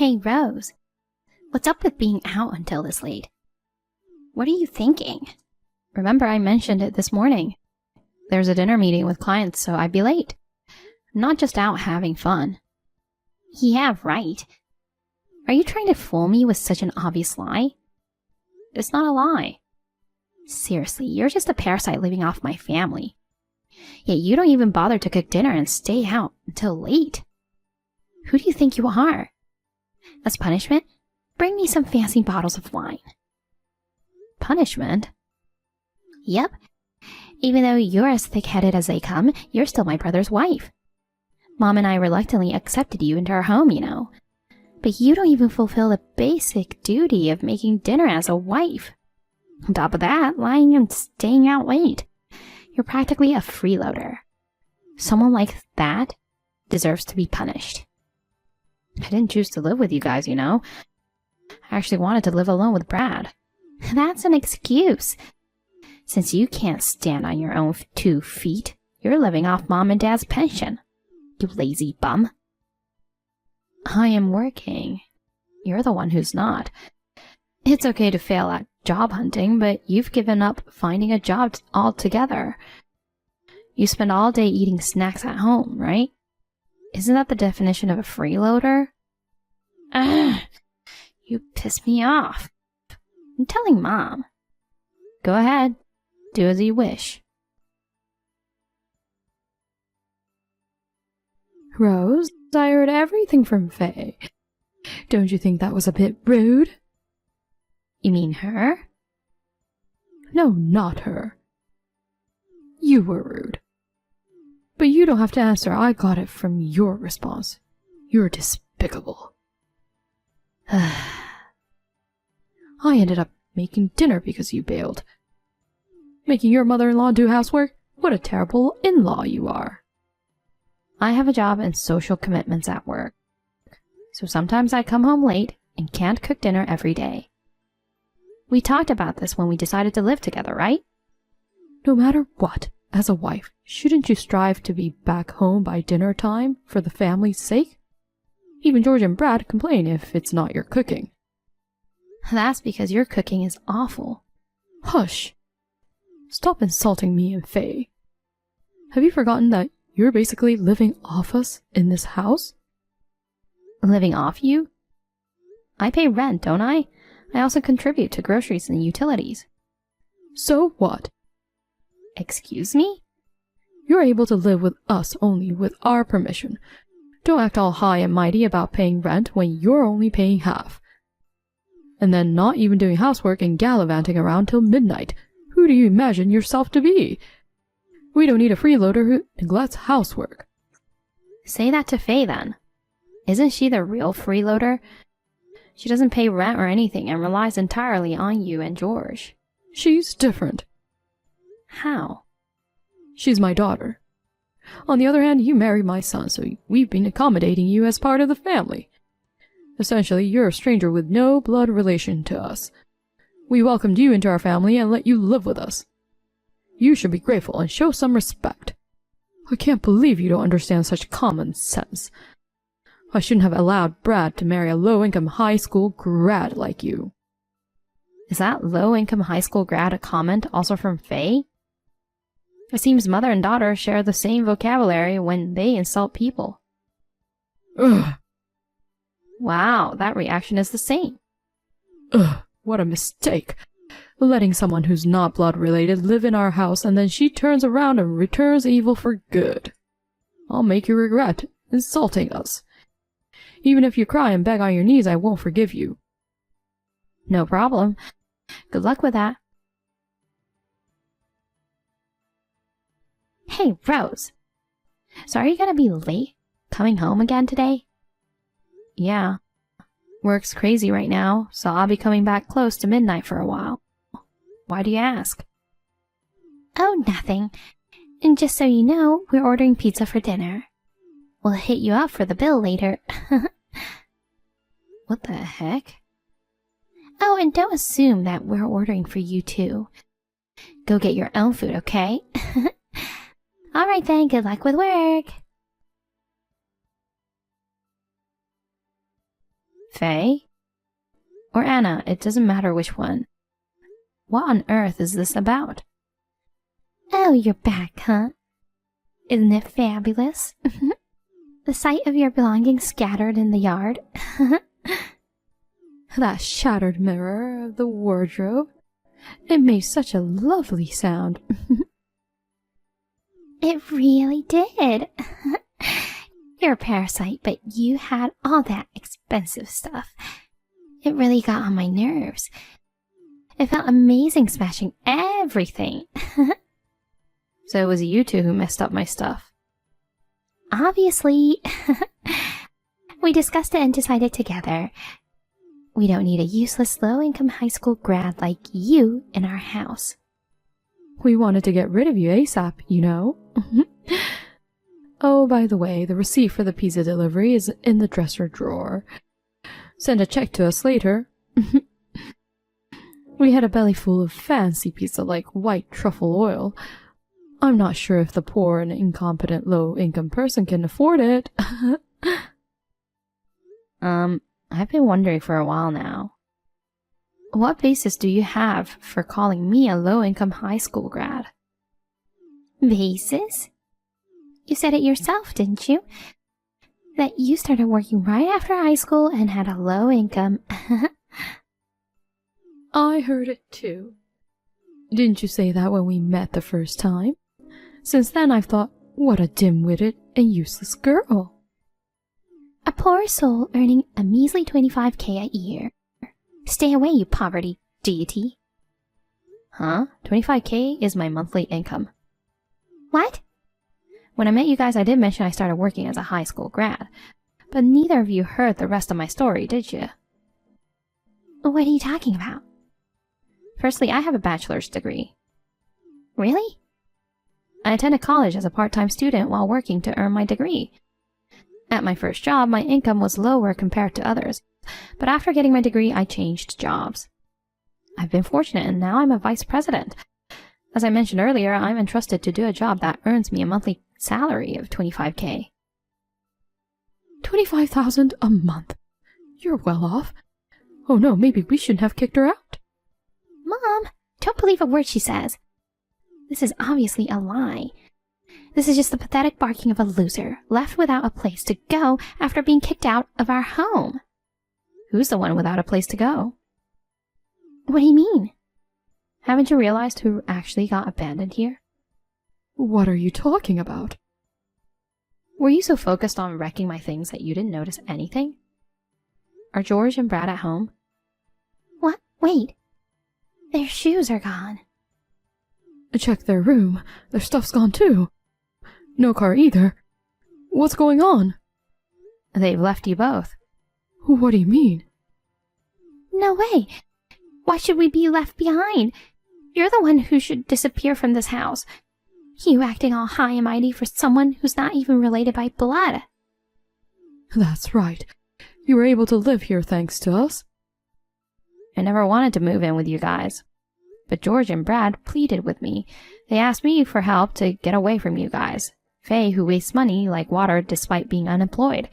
Hey, Rose. What's up with being out until this late? What are you thinking? Remember I mentioned it this morning. There's a dinner meeting with clients, so I'd be late. I'm not just out having fun. Yeah, right. Are you trying to fool me with such an obvious lie? It's not a lie. Seriously, you're just a parasite living off my family. Yet you don't even bother to cook dinner and stay out until late. Who do you think you are? As punishment, bring me some fancy bottles of wine. Punishment? Yep. Even though you're as thick-headed as they come, you're still my brother's wife. Mom and I reluctantly accepted you into our home, you know. But you don't even fulfill the basic duty of making dinner as a wife. On top of that, lying and staying out late. You're practically a freeloader. Someone like that deserves to be punished. I didn't choose to live with you guys, you know. I actually wanted to live alone with Brad. That's an excuse. Since you can't stand on your own 2 feet, you're living off Mom and Dad's pension. You lazy bum. I am working. You're the one who's not. It's okay to fail at job hunting, but you've given up finding a job altogether. You spend all day eating snacks at home, right? Isn't that the definition of a freeloader? Ugh, you piss me off. I'm telling Mom. Go ahead. Do as you wish. Rose, I heard everything from Faye. Don't you think that was a bit rude? You mean her? No, not her. You were rude. But you don't have to answer. I got it from your response. You're despicable. I ended up making dinner because you bailed. Making your mother-in-law do housework? What a terrible in-law you are. I have a job and social commitments at work. So sometimes I come home late and can't cook dinner every day. We talked about this when we decided to live together, right? No matter what, as a wife, shouldn't you strive to be back home by dinner time for the family's sake? Even George and Brad complain if it's not your cooking. That's because your cooking is awful. Hush! Stop insulting me and Faye. Have you forgotten that you're basically living off us in this house? Living off you? I pay rent, don't I? I also contribute to groceries and utilities. So what? Excuse me? You're able to live with us only with our permission. Don't act all high and mighty about paying rent when you're only paying half. And then not even doing housework and gallivanting around till midnight. Who do you imagine yourself to be? We don't need a freeloader who neglects housework. Say that to Faye then. Isn't she the real freeloader? She doesn't pay rent or anything and relies entirely on you and George. She's different. How? She's my daughter. On the other hand, you married my son, so we've been accommodating you as part of the family. Essentially, you're a stranger with no blood relation to us. We welcomed you into our family and let you live with us. You should be grateful and show some respect. I can't believe you don't understand such common sense. I shouldn't have allowed Brad to marry a low-income high school grad like you. Is that low-income high school grad a comment also from Faye? It seems mother and daughter share the same vocabulary when they insult people. Ugh. Wow, that reaction is the same. Ugh, what a mistake. Letting someone who's not blood-related live in our house and then she turns around and returns evil for good. I'll make you regret insulting us. Even if you cry and beg on your knees, I won't forgive you. No problem. Good luck with that. Hey, Rose. So are you gonna be late coming home again today? Yeah. Work's crazy right now, so I'll be coming back close to midnight for a while. Why do you ask? Oh, nothing. And just so you know, we're ordering pizza for dinner. We'll hit you up for the bill later. What the heck? Oh, and don't assume that we're ordering for you too. Go get your own food, okay? Alright then, good luck with work. Faye? Or Anna, it doesn't matter which one. What on earth is this about? Oh, you're back, huh? Isn't it fabulous? The sight of your belongings scattered in the yard. That shattered mirror of the wardrobe. It made such a lovely sound. It really did. You're a parasite, but you had all that expensive stuff. It really got on my nerves. It felt amazing smashing everything. So it was you two who messed up my stuff. Obviously. We discussed it and decided together. We don't need a useless low-income high school grad like you in our house. We wanted to get rid of you ASAP, you know. Oh, by the way, the receipt for the pizza delivery is in the dresser drawer. Send a check to us later. We had a belly full of fancy pizza like white truffle oil. I'm not sure if the poor and incompetent low-income person can afford it. I've been wondering for a while now. What basis do you have for calling me a low-income high school grad? Basis? You said it yourself, didn't you? That you started working right after high school and had a low income. I heard it too. Didn't you say that when we met the first time? Since then I've thought, what a dim-witted and useless girl. A poor soul earning a measly 25K a year. Stay away, you poverty deity. Huh? 25K is my monthly income. What? When I met you guys, I did mention I started working as a high school grad. But neither of you heard the rest of my story, did you? What are you talking about? Firstly, I have a bachelor's degree. Really? I attended college as a part-time student while working to earn my degree. At my first job, my income was lower compared to others, but after getting my degree, I changed jobs. I've been fortunate and now I'm a vice president. As I mentioned earlier, I'm entrusted to do a job that earns me a monthly salary of 25K. 25,000 a month? You're well off. Oh no, maybe we shouldn't have kicked her out. Mom, don't believe a word she says. This is obviously a lie. This is just the pathetic barking of a loser, left without a place to go after being kicked out of our home. Who's the one without a place to go? What do you mean? Haven't you realized who actually got abandoned here? What are you talking about? Were you so focused on wrecking my things that you didn't notice anything? Are George and Brad at home? What? Wait. Their shoes are gone. Check their room. Their stuff's gone too. No car either. What's going on? They've left you both. What do you mean? No way. Why should we be left behind? You're the one who should disappear from this house. You acting all high and mighty for someone who's not even related by blood. That's right. You were able to live here thanks to us. I never wanted to move in with you guys. But George and Brad pleaded with me. They asked me for help to get away from you guys. Faye, who wastes money like water despite being unemployed.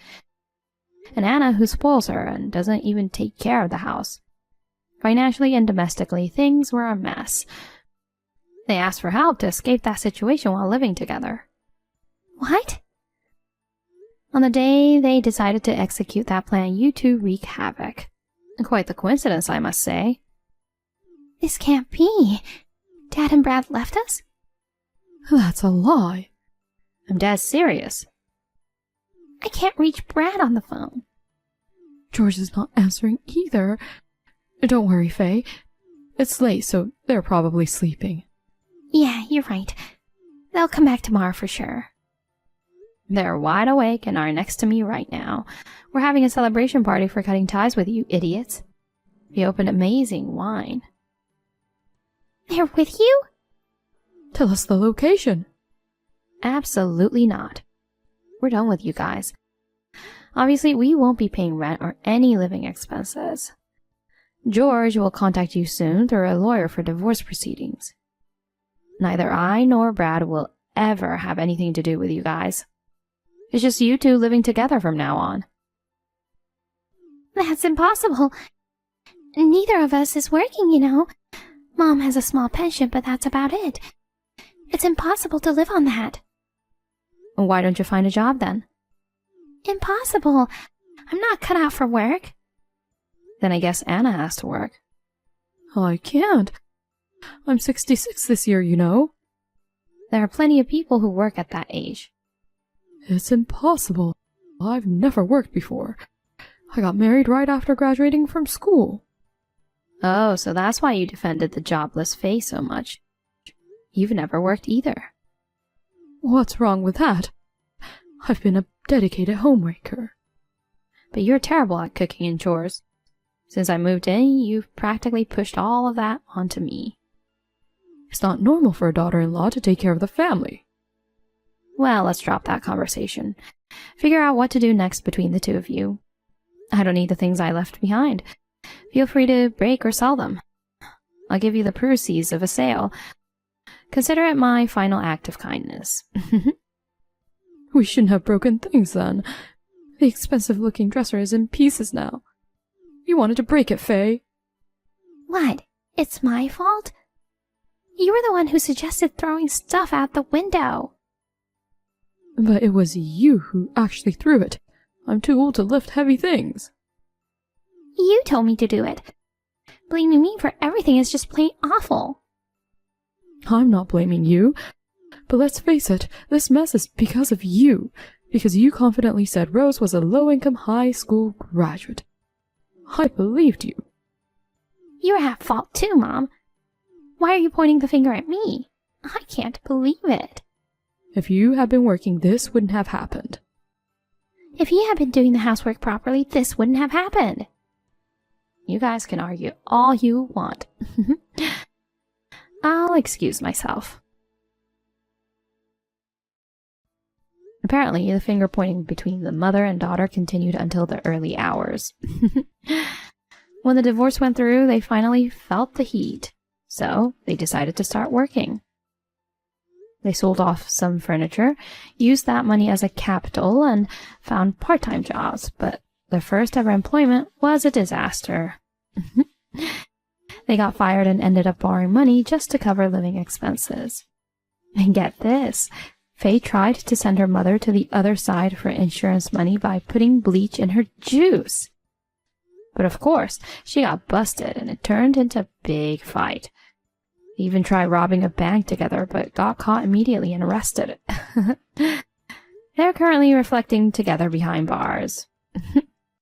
And Anna, who spoils her and doesn't even take care of the house. Financially and domestically, things were a mess. They asked for help to escape that situation while living together. What? On the day they decided to execute that plan, you two wreak havoc. Quite the coincidence, I must say. This can't be. Dad and Brad left us? That's a lie. I'm dead serious. I can't reach Brad on the phone. George is not answering either. Don't worry, Faye. It's late, so they're probably sleeping. Yeah, you're right. They'll come back tomorrow for sure. They're wide awake and are next to me right now. We're having a celebration party for cutting ties with you idiots. We opened amazing wine. They're with you? Tell us the location. Absolutely not. We're done with you guys. Obviously, we won't be paying rent or any living expenses. George will contact you soon through a lawyer for divorce proceedings. Neither I nor Brad will ever have anything to do with you guys. It's just you two living together from now on. That's impossible. Neither of us is working, you know. Mom has a small pension, but that's about it. It's impossible to live on that. Why don't you find a job then? Impossible. I'm not cut out for work. Then I guess Anna has to work. I can't. I'm 66 this year, you know. There are plenty of people who work at that age. It's impossible. I've never worked before. I got married right after graduating from school. Oh, so that's why you defended the jobless Faye so much. You've never worked either. What's wrong with that? I've been a dedicated homemaker. But you're terrible at cooking and chores. Since I moved in, you've practically pushed all of that onto me. It's not normal for a daughter-in-law to take care of the family. Well, let's drop that conversation. Figure out what to do next between the two of you. I don't need the things I left behind. Feel free to break or sell them. I'll give you the proceeds of a sale. Consider it my final act of kindness. We shouldn't have broken things then. The expensive-looking dresser is in pieces now. You wanted to break it, Faye. What? It's my fault? You were the one who suggested throwing stuff out the window. But it was you who actually threw it. I'm too old to lift heavy things. You told me to do it. Blaming me for everything is just plain awful. I'm not blaming you. But let's face it, this mess is because of you. Because you confidently said Rose was a low-income high school graduate. I believed you. You're at fault too, Mom. Why are you pointing the finger at me? I can't believe it. If you had been working, this wouldn't have happened. If you had been doing the housework properly, this wouldn't have happened. You guys can argue all you want. I'll excuse myself. Apparently, the finger pointing between the mother and daughter continued until the early hours. When the divorce went through, they finally felt the heat, so they decided to start working. They sold off some furniture, used that money as a capital, and found part-time jobs, but their first ever employment was a disaster. They got fired and ended up borrowing money just to cover living expenses. And get this, Faye tried to send her mother to the other side for insurance money by putting bleach in her juice. But of course, she got busted and it turned into a big fight. They even tried robbing a bank together, but got caught immediately and arrested. They're currently reflecting together behind bars.